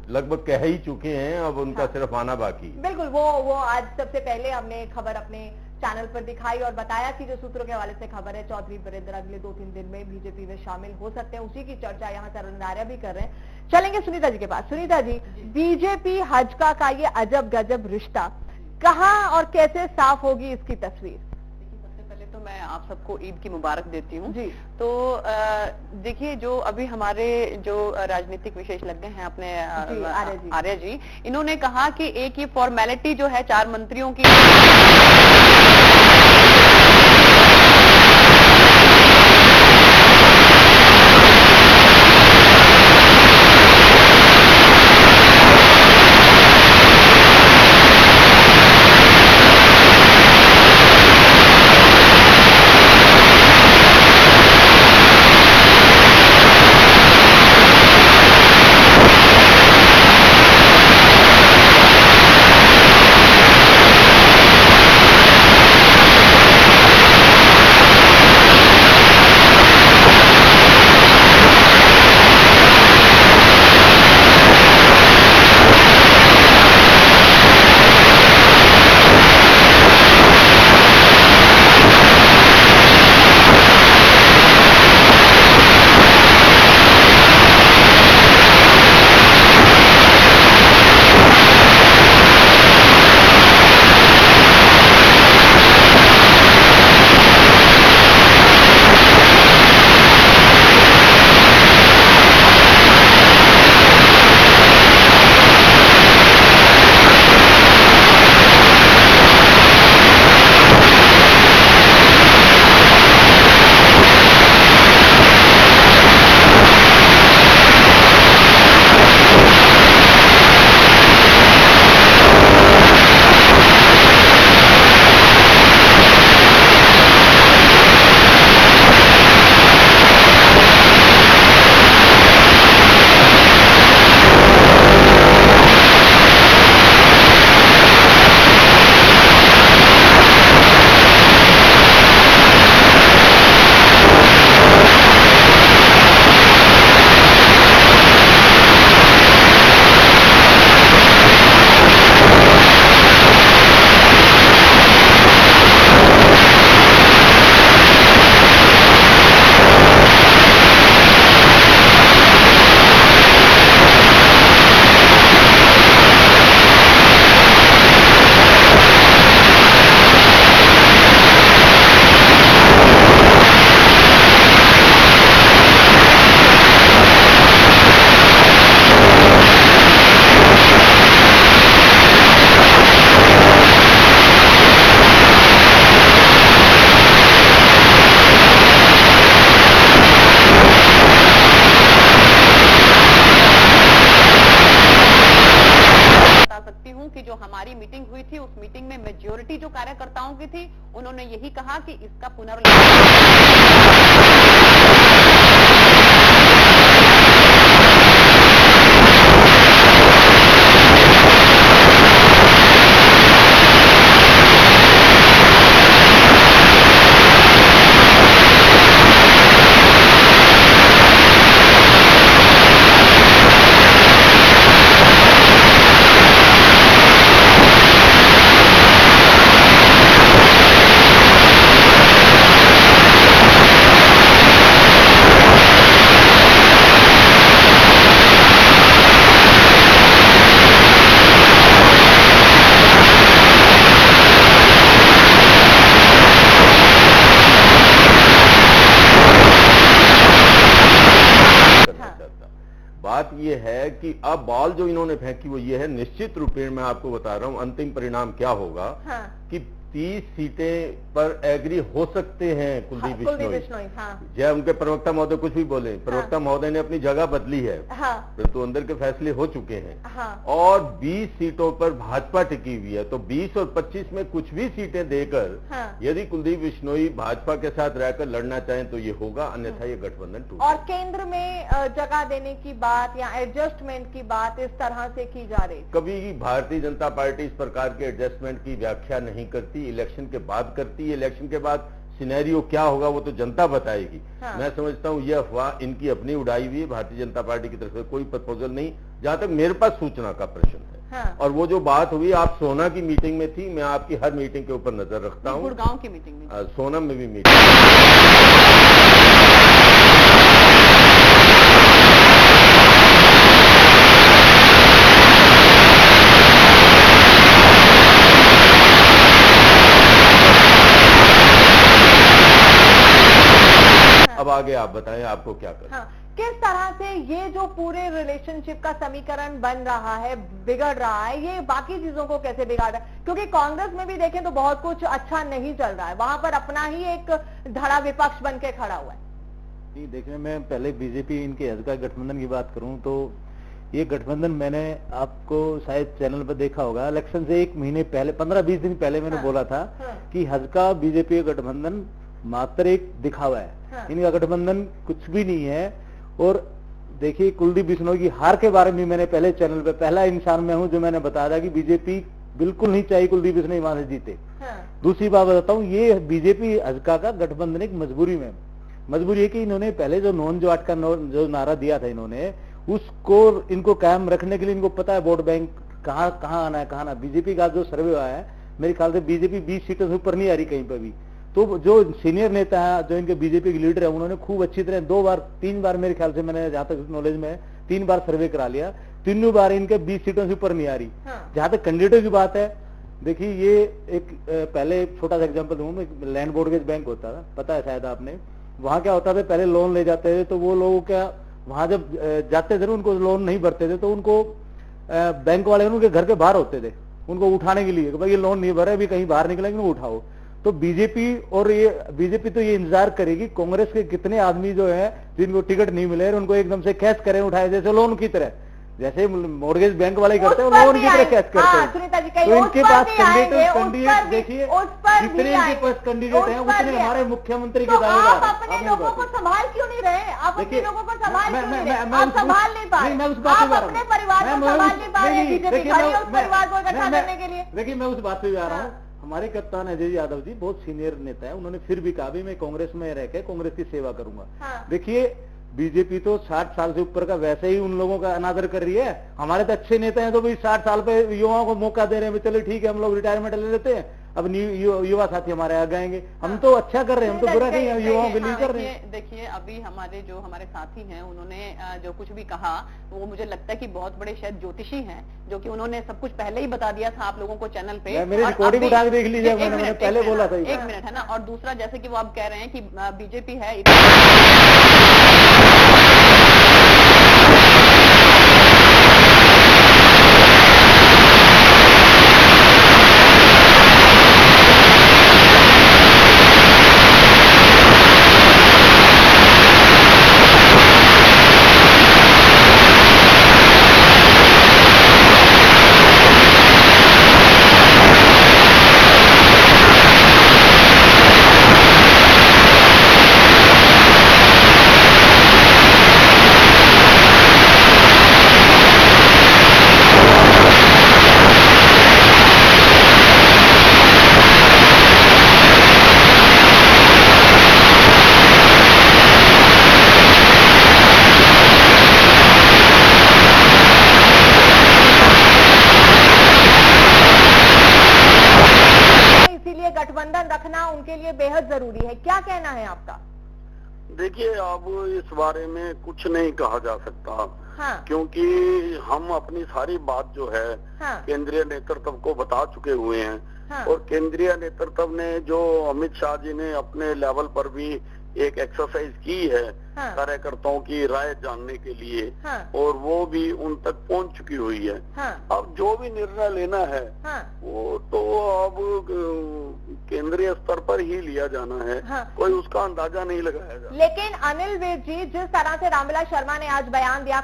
लगभग कह ही चुके हैं, अब उनका सिर्फ आना बाकी। बिल्कुल, वो आज सबसे पहले हमने खबर अपने चैनल पर दिखाई और बताया कि जो सूत्रों के हवाले से खबर है, चौधरी वीरेंद्र अगले 2-3 दिन में बीजेपी में शामिल हो सकते हैं। उसी की चर्चा यहाँ से अरुण आर्या भी कर रहे हैं। चलेंगे सुनीता जी के पास। सुनीता जी, बीजेपी हजका का ये अजब गजब रिश्ता कहाँ और कैसे साफ होगी इसकी तस्वीर? तो मैं आप सबको ईद की मुबारक देती हूँ जी। तो देखिए, जो अभी हमारे जो राजनीतिक विशेषज्ञ हैं अपने आर्या जी, इन्होंने कहा कि एक ये फॉर्मेलिटी जो है 4 मंत्रियों की कि जो हमारी मीटिंग हुई थी, उस मीटिंग में मेजॉरिटी जो कार्यकर्ताओं की थी, उन्होंने यही कहा कि इसका बात ये है कि अब बॉल जो इन्होंने फेंकी वो ये है, निश्चित रूप में मैं आपको बता रहा हूं अंतिम परिणाम क्या होगा। हाँ। कि 30 सीटें पर एग्री हो सकते हैं कुलदीप बिश्नोई। चाहे उनके प्रवक्ता महोदय कुछ भी बोले, प्रवक्ता महोदय ने अपनी जगह बदली है, तो अंदर के फैसले हो चुके हैं। और 20 सीटों पर भाजपा टिकी हुई है, तो 20 और 25 में कुछ भी सीटें देकर यदि कुलदीप बिश्नोई भाजपा के साथ रहकर लड़ना चाहें तो ये होगा, अन्यथा ये गठबंधन टूट। और केंद्र में जगह देने की बात या एडजस्टमेंट की बात इस तरह से की जा रही, कभी भारतीय जनता पार्टी इस प्रकार के एडजस्टमेंट की व्याख्या नहीं करती, इलेक्शन के बाद करती है। इलेक्शन के बाद सिनेरियो क्या होगा वो तो जनता बताएगी। हाँ। मैं समझता हूँ ये अफवाह इनकी अपनी उड़ाई हुई है, भारतीय जनता पार्टी की तरफ से कोई प्रपोजल नहीं, जहां तक मेरे पास सूचना का प्रश्न है। हाँ। और वो जो बात हुई, आप सोना की मीटिंग में थी, मैं आपकी हर मीटिंग के ऊपर नजर रखता हूँ। गुड़गांव की मीटिंग में, सोनम में भी मीटिंग। अब आगे आप बताएं, आपको क्या करना। हाँ, किस तरह से ये जो पूरे रिलेशनशिप का समीकरण बन रहा है, बिगड़ रहा है, ये बाकी चीजों को कैसे बिगाड़ रहा है? क्योंकि कांग्रेस में भी देखें तो बहुत कुछ अच्छा नहीं चल रहा है, वहां पर अपना ही एक धड़ा विपक्ष बन के खड़ा हुआ है। जी देखिए, मैं पहले बीजेपी इनके हल्का गठबंधन की बात करूं तो ये गठबंधन मैंने आपको शायद चैनल पर देखा होगा, इलेक्शन से 1 महीने पहले, 15-20 दिन पहले मैंने बोला था कि हल्का बीजेपी गठबंधन मात्र एक दिखावा है, इनका गठबंधन कुछ भी नहीं है। और देखिए, कुलदीप बिश्नोई की हार के बारे में मैंने पहले चैनल पे, पहला इंसान मैं हूं जो मैंने बताया था कि बीजेपी बिल्कुल नहीं चाहिए कुलदीप बिश्नोई वहां से जीते। दूसरी बात बताता हूं, ये बीजेपी हल्का का गठबंधन एक मजबूरी में, मजबूरी है कि इन्होंने पहले जो नॉन जो 8 का जो नारा दिया था इन्होंने, उसको इनको कायम रखने के लिए इनको पता है वोट बैंक कहाँ आना है कहाँ ना। बीजेपी का जो सर्वे हुआ है, मेरे ख्याल से बीजेपी 20 सीटों से ऊपर नहीं आ रही कहीं पर भी। तो जो सीनियर नेता है, जो इनके बीजेपी के लीडर है, उन्होंने खूब अच्छी तरह 2-3 बार मेरे ख्याल से, मैंने जहां तक नॉलेज में 3 बार सर्वे करा लिया, तीनों बार इनके 20 सीटों से ऊपर नहीं आ रही। जहां तक कैंडिडेटों की बात है, देखिए ये एक पहले छोटा सा एग्जांपल दूं, लैंड बोर्डगेज बैंक होता था, पता है शायद आपने, वहां क्या होता था, पहले लोन ले जाते थे तो वो लोग क्या वहां जब जाते थे उनको लोन नहीं भरते थे तो उनको बैंक वाले उनके घर के बाहर होते थे उनको उठाने के लिए, भाई ये लोन नहीं भरे, अभी कहीं बाहर निकलेंगे वो उठाओ। तो बीजेपी और ये बीजेपी तो ये इंतजार करेगी कांग्रेस के कितने आदमी जो है जिनको टिकट नहीं मिले और उनको एकदम से कैश करें, उठाए, जैसे लोन की तरह, जैसे मॉर्गेज बैंक वाले करते हैं लोन की तरह कैश करते हैं। तो इनके पास कैंडिडेट देखिए, जितने इनके पास कैंडिडेट हैं उतने हमारे मुख्यमंत्री के दावेदार। आप अपने लोगों को संभाल क्यों नहीं रहे? आप अपने लोगों को संभाल क्यों नहीं रहे? आप संभाल नहीं पा रहे, आप अपने परिवार को संभाल नहीं पा रहे, बीजेपी परिवार को इकट्ठा करने के लिए। देखिए, मैं उस बात पे जा रहा हूँ, हमारे कप्तान अजय यादव जी बहुत सीनियर नेता है, उन्होंने फिर भी कहा भी मैं कांग्रेस में रह के कांग्रेस की सेवा करूंगा। देखिए, बीजेपी तो 60 साल से ऊपर का वैसे ही उन लोगों का अनादर कर रही है। हमारे तो अच्छे नेता हैं तो भाई 60 साल पे युवाओं को मौका दे रहे हैं, चलो ठीक है हम लोग रिटायरमेंट ले लेते हैं, अब युवा साथी हमारे आ जाएंगे। हम तो अच्छा कर रहे हैं, हम तो बुरा नहीं है, युवाओं के लिए कर रहे हैं। देखिए, अभी हमारे साथी हैं, उन्होंने जो कुछ भी कहा वो मुझे लगता है कि बहुत बड़े शायद ज्योतिषी हैं, जो कि उन्होंने सब कुछ पहले ही बता दिया था आप लोगों को चैनल पे। मेरी रिकॉर्डिंग उठा के देख लीजिए, मैंने पहले बोला था। 1 मिनट है ना। और दूसरा, जैसे कि वो आप कह रहे हैं कि बीजेपी है, गठबंधन रखना उनके लिए बेहद जरूरी है, क्या कहना है आपका? देखिए, अब इस बारे में कुछ नहीं कहा जा सकता। क्योंकि हम अपनी सारी बात जो है केंद्रीय नेतृत्व को बता चुके हुए हैं। और केंद्रीय नेतृत्व ने जो अमित शाह जी ने अपने लेवल पर भी एक एक्सरसाइज की है कार्यकर्ताओं की राय जानने के लिए, और वो भी उन तक पहुंच चुकी हुई है। अब जो भी निर्णय लेना है वो तो अब केंद्रीय स्तर पर ही लिया जाना है, कोई उसका अंदाजा नहीं लगाया जा। लेकिन अनिल विज जी, जिस तरह से रामविलास शर्मा ने आज बयान दिया